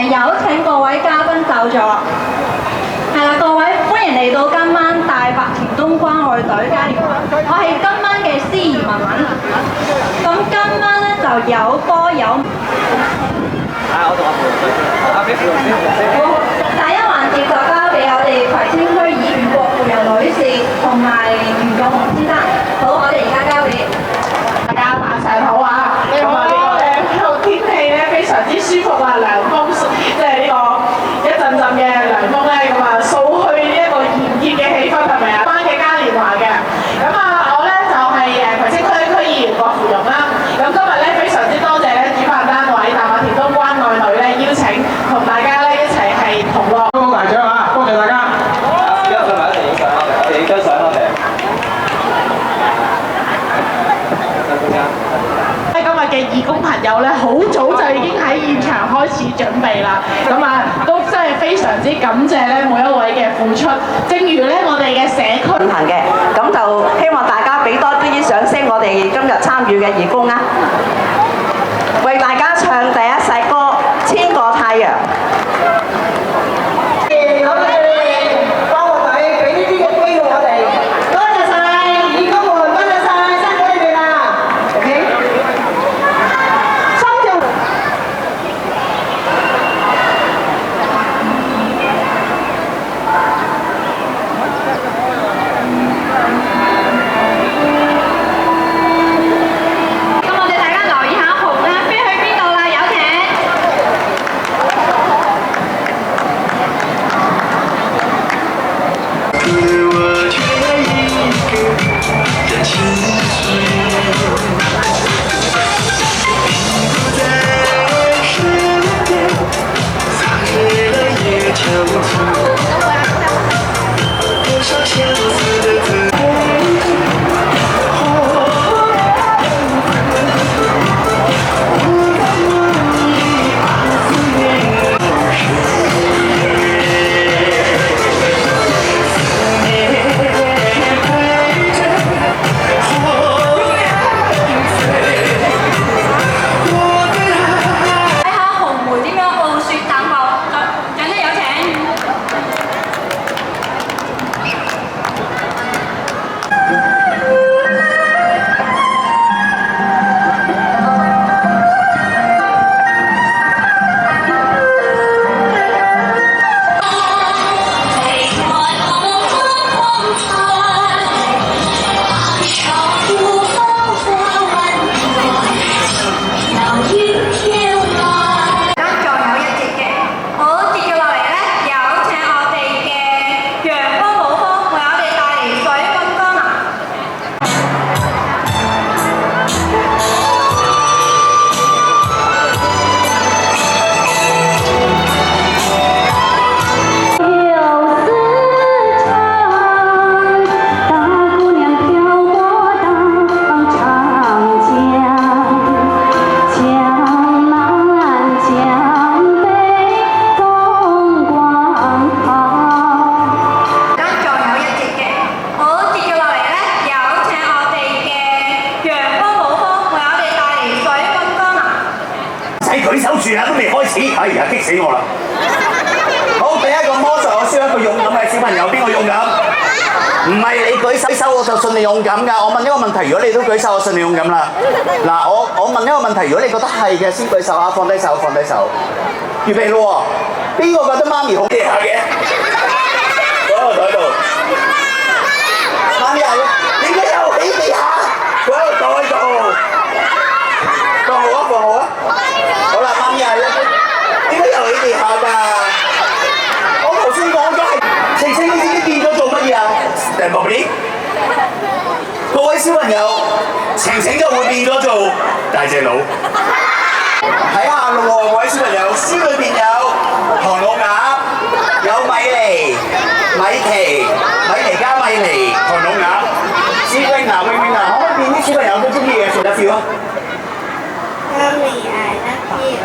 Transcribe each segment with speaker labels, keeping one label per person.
Speaker 1: 有請各位嘉賓就座。係啦，各位歡迎嚟到今晚大白田東關愛隊嘉年華。我係今晚嘅司儀文文。咁今晚咧就有歌有。第一環節就交俾我哋葵青區議員郭富柔女士同埋袁國雄先生。好，我哋而家交俾
Speaker 2: 大家晚上好啊！咁啊，呢個天氣咧非常之舒服啊，涼風即係呢個一陣陣嘅涼風咧，咁啊掃去呢一個炎熱嘅氣氛係咪啊？班嘅嘉年華嘅，咁啊我咧就係葵青區區議員郭富容啦。咁今日咧非常之多謝咧主辦單位大白田東關愛隊咧邀請，同大家咧一齊係同樂。
Speaker 3: 高大獎啊！多謝大家。而家上埋一齊影相啦，我哋影張相啦，我哋。
Speaker 2: 今日嘅義工朋友咧，好早就已經喺現場開始準備啦。咁啊，都真係非常之感謝咧每一位嘅付出。正如咧我哋嘅社區
Speaker 4: 進行嘅，咁就希望大家俾多啲掌聲，我哋今日參與嘅義工啊，為大家唱第一首歌《千個太陽》。
Speaker 5: 舉手住啊，都未開始，哎呀，激死我啦！好，第一個魔術，我需要一個勇敢嘅小朋友，邊個勇敢？唔係你舉手我就信你勇敢㗎。我問一個問題，如果你都舉手，我信你勇敢啦。嗱，我問一個問題，如果你覺得係嘅，先舉手啊，放低手，放低手。預備咯喎，邊個覺得媽咪好地下嘅？坐喺個台度。媽咪啊，點解又起地下？坐喺個台度。放好啊，放好啊。好啦，媽咪啊，點解又起地下㗎？我頭先講咗係晴晴，你知唔知變咗做乜嘢啊？定係乜嘢？各位小朋友，晴晴就會變咗做大隻佬。睇下咯喎，各位小朋友，書裏邊有唐老鴨，有米妮、米奇、米妮加米妮、唐老鴨。小永娜，永永娜，可唔可以變啲小朋友都中意嘅做一票啊？
Speaker 6: 媽咪，I love you。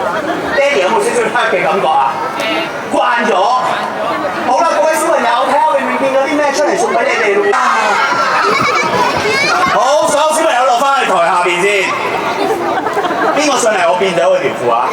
Speaker 5: 爹哋有冇少少黑嘅感覺啊？慣咗。好啦，各位小朋友，睇下永永變咗啲咩出嚟送俾你哋咯。好，所有小朋友落翻去台下邊先。邊個上嚟我變咗佢條褲啊？